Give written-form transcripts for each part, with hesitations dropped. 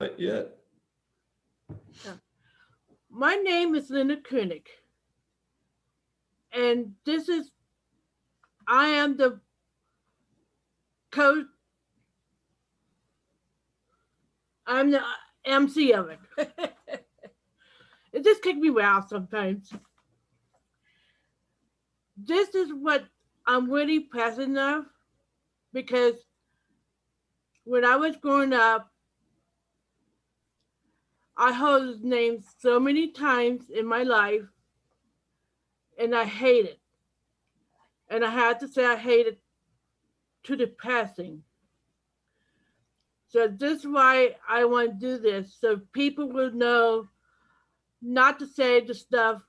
Not yet. Uh, My name is Linda Kunick, and I am the co I'm the MC of it. It just kicks me out sometimes. This is what I'm really passionate of because when I was growing up, I heard his name so many times in my life, and I hate it. And I had to say I hate it to the passing. So this is why I want to do this, so people will know not to say the stuff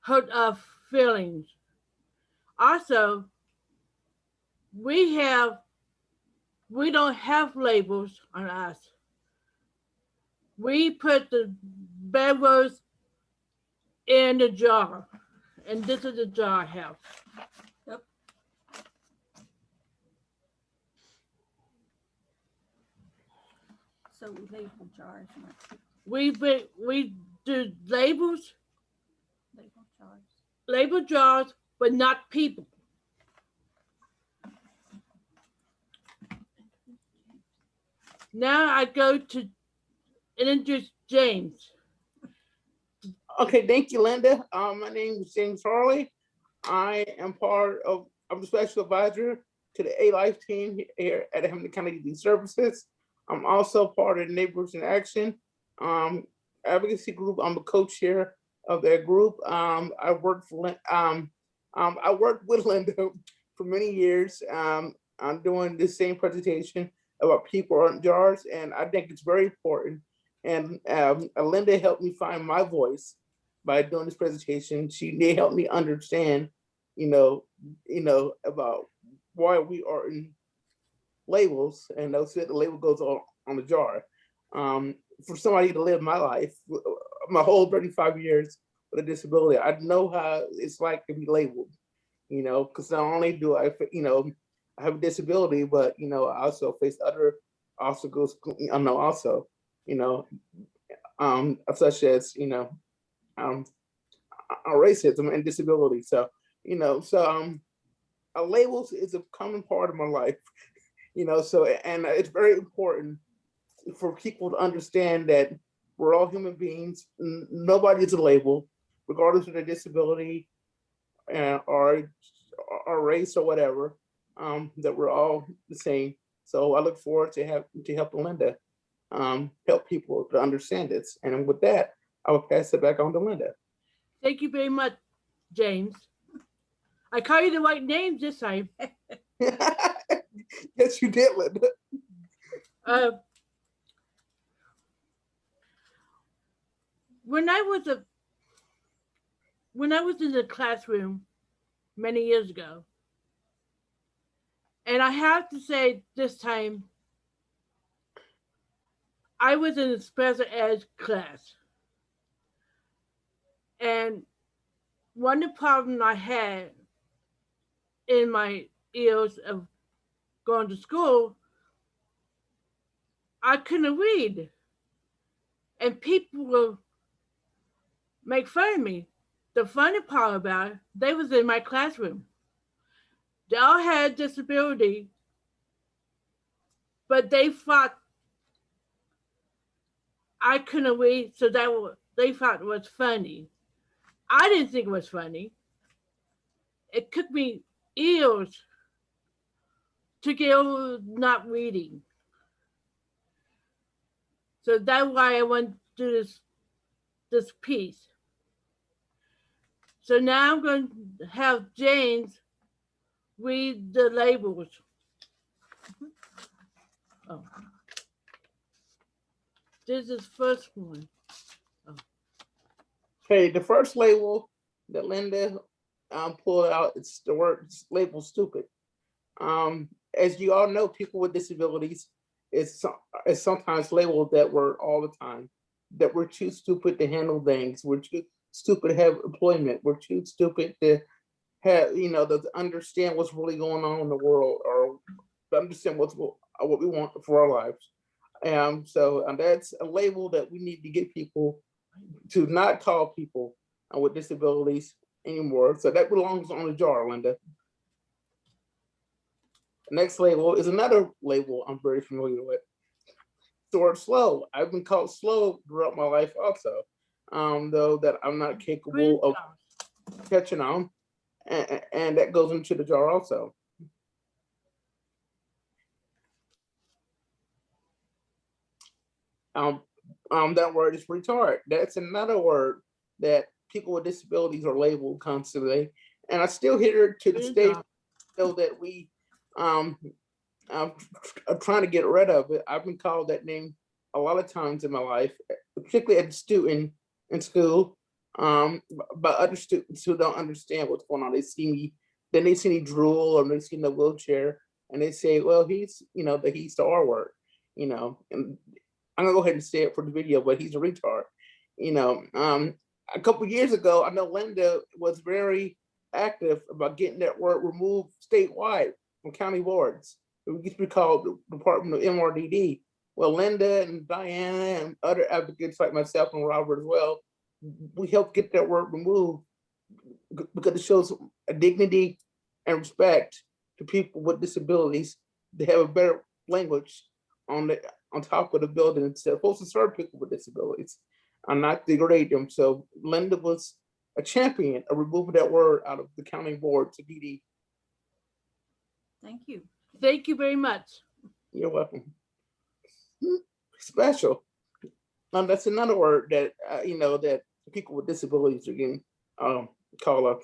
hurt our feelings. Also, we have we don't have labels on us. We put the bad words in the jar, and this is the jar I have. Yep. So we label jars, not We do labels, label jars. label jars, but not people. Now I go to introduce James. Okay, thank you, Linda. My name is James Harley. I'm the special advisor to the A Life team here at Hamilton County Youth Services. I'm also part of Neighbors in Action advocacy group. I'm a co-chair of that group. I worked with Linda for many years. I'm doing the same presentation about people on jars, and I think it's very important. And Linda helped me find my voice by doing this presentation. They helped me understand, you know, about why we are in labels, and those said the label goes on the jar. For somebody to live my life, my whole 35 years with a disability, I know how it's like to be labeled. Because not only do I have a disability, but I also face other obstacles. I know also, you know, such as um, racism and disability. So labels is a common part of my life. And it's very important for people to understand that we're all human beings. Nobody's a label, regardless of their disability or race or whatever. That we're all the same. So I look forward to helping Linda help people to understand this. And with that, I will pass it back on to Linda. Thank you very much, James. I call you the right names this time. Yes, you did, Linda. Uh, when I was a when I was in the classroom many years ago, and I have to say this time, I was in a special ed class, and one of the problems I had in my years of going to school, I couldn't read, and people would make fun of me. The funny part about it, they was in my classroom. They all had disability, but they thought I couldn't read, so they thought it was funny. I didn't think it was funny. It took me years to get over not reading. So that's why I want to do this piece. So now I'm going to have James read the labels. Oh, this is first one. Oh. Okay, the first label that Linda pulled out, it's the word label stupid. As you all know, people with disabilities is sometimes labeled that word all the time. That we're too stupid to handle things. We're too stupid to have employment. We're too stupid to have to understand what's really going on in the world, or to understand what we want for our lives. So that's a label that we need to get people to not call people with disabilities anymore. So that belongs on the jar, Linda. The next label is another label I'm very familiar with. Sort slow. I've been called slow throughout my life also. Though that I'm not capable Green of jars. catching on, and that goes into the jar also. Um, that word is retard. That's another word that people with disabilities are labeled constantly, and I still hear it to this Green day. jar. Though that we, um, I'm, I'm trying to get rid of it. I've been called that name a lot of times in my life, particularly as a student in school, by other students who don't understand what's going on. They see me, then they see me drool, or they see me in the wheelchair, and they say, "Well, he's, that he's the R word," and I'm gonna go ahead and say it for the video, but he's a retard. You know, a couple years ago, I know Linda was very active about getting that word removed statewide from county boards. It used to be called the Department of MRDD. Well, Linda and Diana and other advocates like myself and Robert as well, we helped get that word removed because it shows a dignity and respect to people with disabilities. They have a better language on the on top of the building. It's supposed to serve people with disabilities and not degrade them. So Linda was a champion of removing that word out of the county board to DD. Thank you. Thank you very much. You're welcome. Special. That's another word that that people with disabilities are getting called up.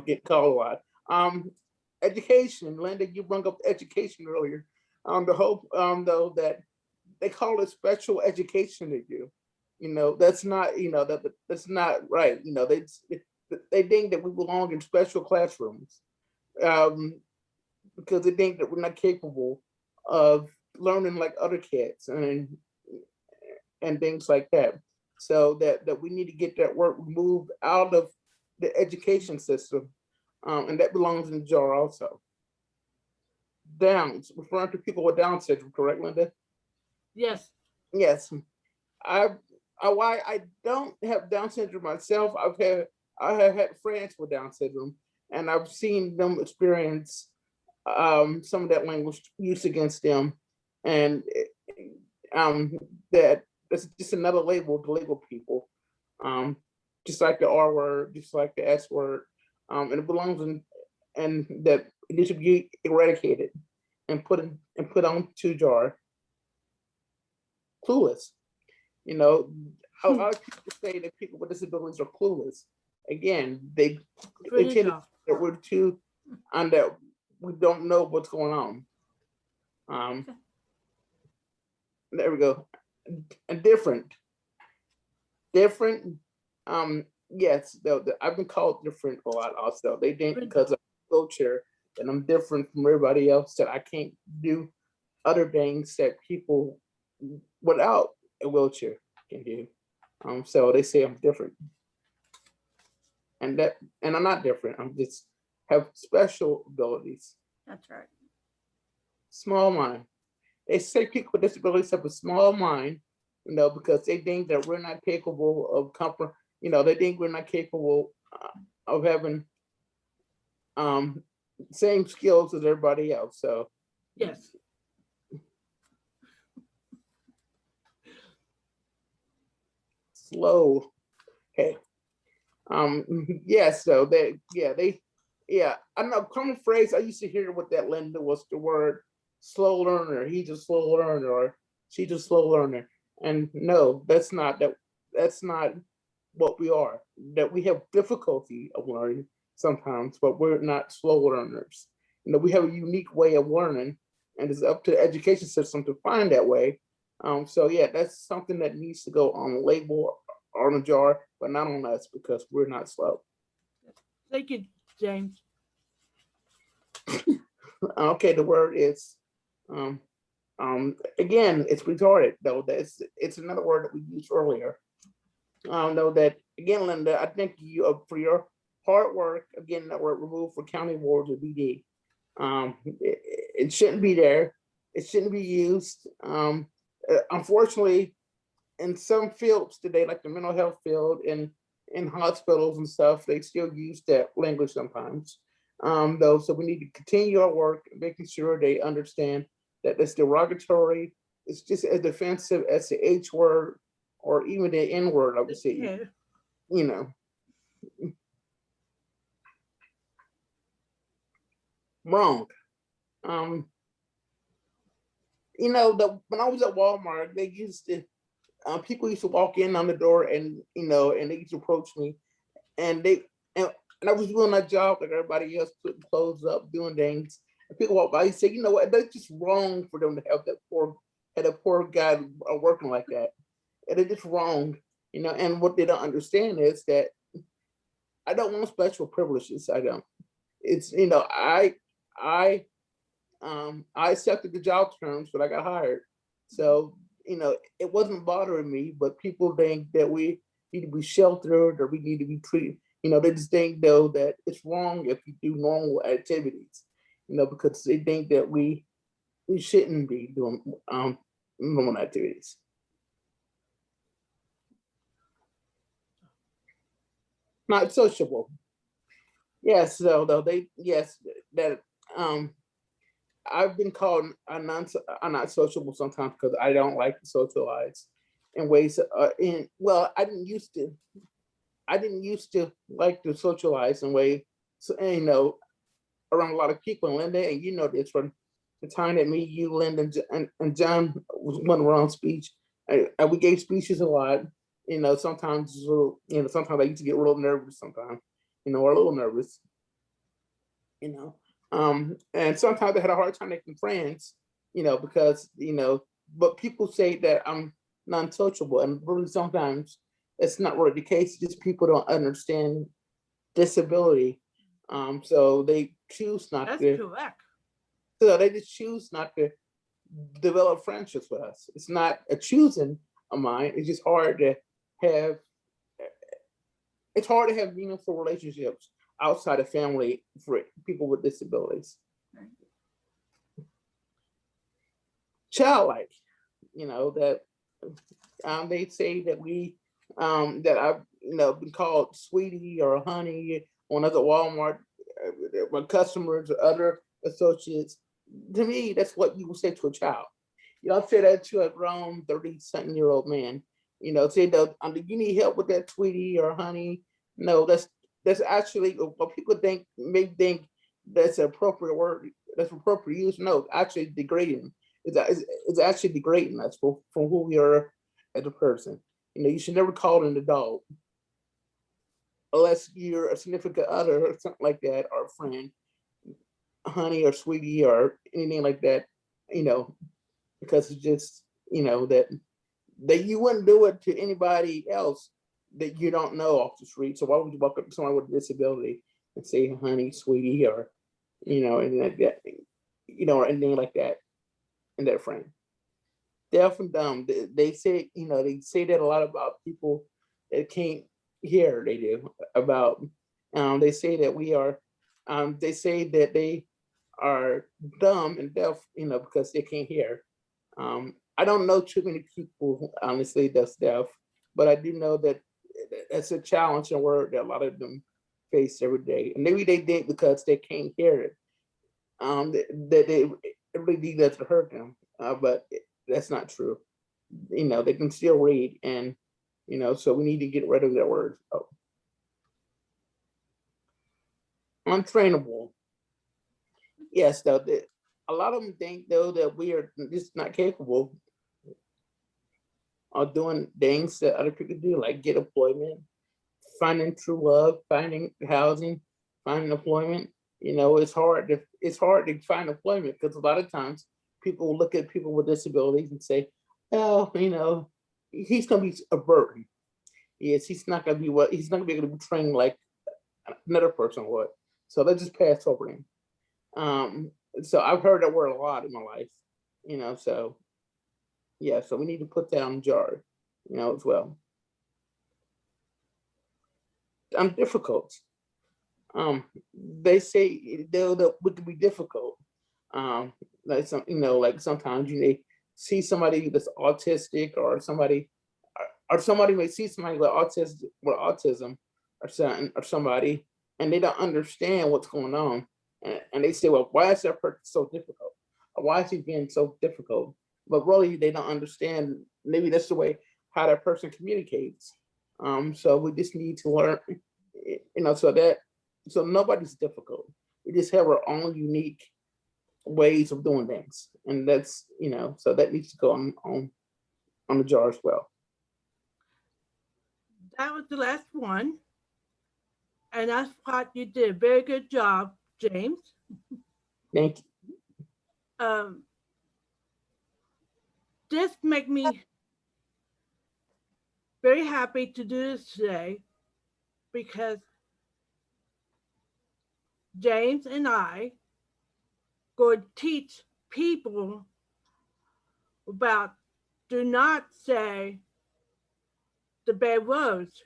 Get called a lot. Um, Education, Linda, you brought up education earlier. The hope though that they call it special education to you. That's not that's not right. They think that we belong in special classrooms um, because they think that we're not capable of learning like other kids and things like that. So that we need to get that word removed out of the education system, and that belongs in the jar also. Downs, referring to people with Down syndrome, correct, Linda? Yes. Yes. I, why I don't have Down syndrome myself. I have had friends with Down syndrome, and I've seen them experience some of that language used against them, and um, that's just another label to label people, um, just like the R word, just like the S word, and it belongs in, and that it needs to be eradicated and put on to jar. Clueless, you know, a lot of people say that people with disabilities are clueless. Again, they Green tend to jar. that we're too, and that we don't know what's going on. Um, there we go. And different. Yes, I've been called different a lot. Also, they think Green because jar. of wheelchair that I'm different from everybody else. That I can't do other things that people without a wheelchair can do. So they say I'm different, and I'm not different. I'm just have special abilities. That's right. Small mind. They say people with disabilities have a small mind, because they think that we're not capable of comfort. They think we're not capable of having um same skills as everybody else. So Yes. slow. Okay. Yes. So yeah. I know common phrase I used to hear with that Linda was the word slow learner. He's a slow learner, or she's a slow learner. And no, that's not what we are. That we have difficulty of learning sometimes, but we're not slow learners. We have a unique way of learning, and it's up to the education system to find that way. So yeah, that's something that needs to go on the label or on a jar, but not on us because we're not slow. Thank you, James. Okay, the word is um, again, it's retarded though. It's another word that we used earlier. Know that again, Linda. I thank you for your hard work. Again, that were removed for county boards of BD. It shouldn't be there. It shouldn't be used. Unfortunately, in some fields today, like the mental health field and in hospitals and stuff, they still use that language sometimes. Though, so we need to continue our work, making sure they understand that it's derogatory. It's just as offensive as the H word or even the N word. I would say, Yeah. you know, wrong. Um, when I was at Walmart, they used to people used to walk in on the door and and they used to approach me and and I was doing my job like everybody else, putting clothes up, doing things. And people walk by and say, you know what, that's just wrong for them to have a poor guy working like that. And it's just wrong, and what they don't understand is that I don't want special privileges. I don't. It's I I accepted the job terms, but I got hired. So, it wasn't bothering me, but people think that we need to be sheltered or we need to be treated. They just think though that it's wrong if you do normal activities, because they think that we shouldn't be doing normal activities. Not sociable. Yes, so though they yes that um I've been called I'm not sociable sometimes because I don't like to socialize in ways. In well, I didn't used to like to socialize in ways. So, around a lot of people in Linda, and this from the time that me, you, Linda, and John was one around speech. And we gave speeches a lot. Sometimes sometimes I used to get real nervous. Sometimes, or a little nervous you know. And sometimes I had a hard time making friends, because but people say that I'm non-sociable, and really sometimes it's not really the case. Just people don't understand disability, so they choose not That's to. correct. So they just choose not to develop friendships with us. It's not a choosing of mine. It's just hard to have. It's hard to have meaningful relationships outside of family for people with disabilities. Right. Childlike, that they say that that I've been called sweetie or honey when I was at Walmart, when customers or other associates. To me, that's what you would say to a child. You don't say that to a grown 30-something-year-old man. Say that you need help with that, sweetie or honey. No, that's actually what people may think that's an appropriate word. That's appropriate use. No, actually degrading. It's actually degrading us from who we are as a person. You should never call an adult unless you're a significant other or something like that, or a friend, honey or sweetie or anything like that. You know, because it's just that you wouldn't do it to anybody else that you don't know off the street. So why would you walk up to someone with a disability and say honey, sweetie, or and that or anything like that in that frame? Deaf and dumb. They say they say that a lot about people that can't hear. They do about they say that we are they say that they are dumb and deaf, because they can't hear. I don't know too many people, honestly, that's deaf, but I do know that that's a challenging word that a lot of them face every day. And maybe they did because they can't hear it. That they it really doesn't hurt them, but that's not true. They can still read, and so we need to get rid of that word. Oh, untrainable. Yes, though. A lot of them think though that we are just not capable of doing things that other people do, like get employment, finding true love, finding housing, finding employment. It's hard to find employment because a lot of times people will look at people with disabilities and say, "Oh, he's going to be a burden. Yes, he's not going to be able to be trained like another person would. So they just pass over him." So I've heard that word a lot in my life. So yeah, so we need to put that on jar, as well. I'm difficult. They say that we can be difficult. Like like sometimes see somebody that's autistic, or somebody may see somebody with autism or something, or somebody, and they don't understand what's going on, and they say, well, why is that person so difficult, or why is he being so difficult? But really they don't understand, maybe that's the way how that person communicates. So we just need to learn, so nobody's difficult. We just have our own unique ways of doing things, and that's, so that needs to go on the jar as well. That was the last one, and I thought you did a very good job, James. Thank you. Um, this make me very happy to do this today because James and I go teach people about do not say the bad words.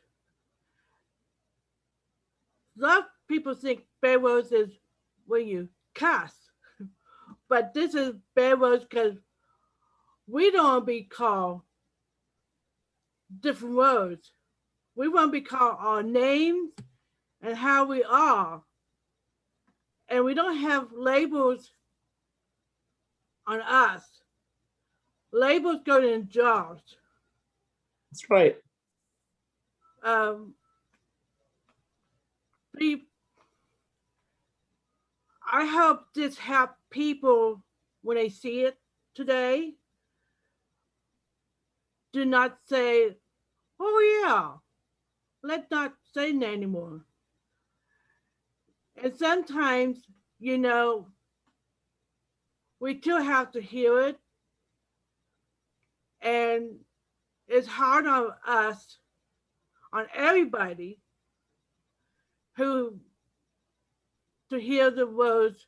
A lot of people think bad words is when you cuss, but this is bad words because we don't be called different words. We want to be called our names and how we are, and we don't have labels on us. Labels go in jars. That's right. Um, we, I hope this help people when they see it today. Do not say, "Oh yeah," let's not say that anymore. And sometimes, you know, we still have to hear it, and it's hard on us, on everybody who to hear the words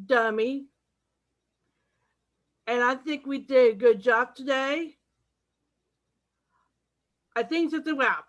dummy. And I think we did a good job today. I think it's a wrap.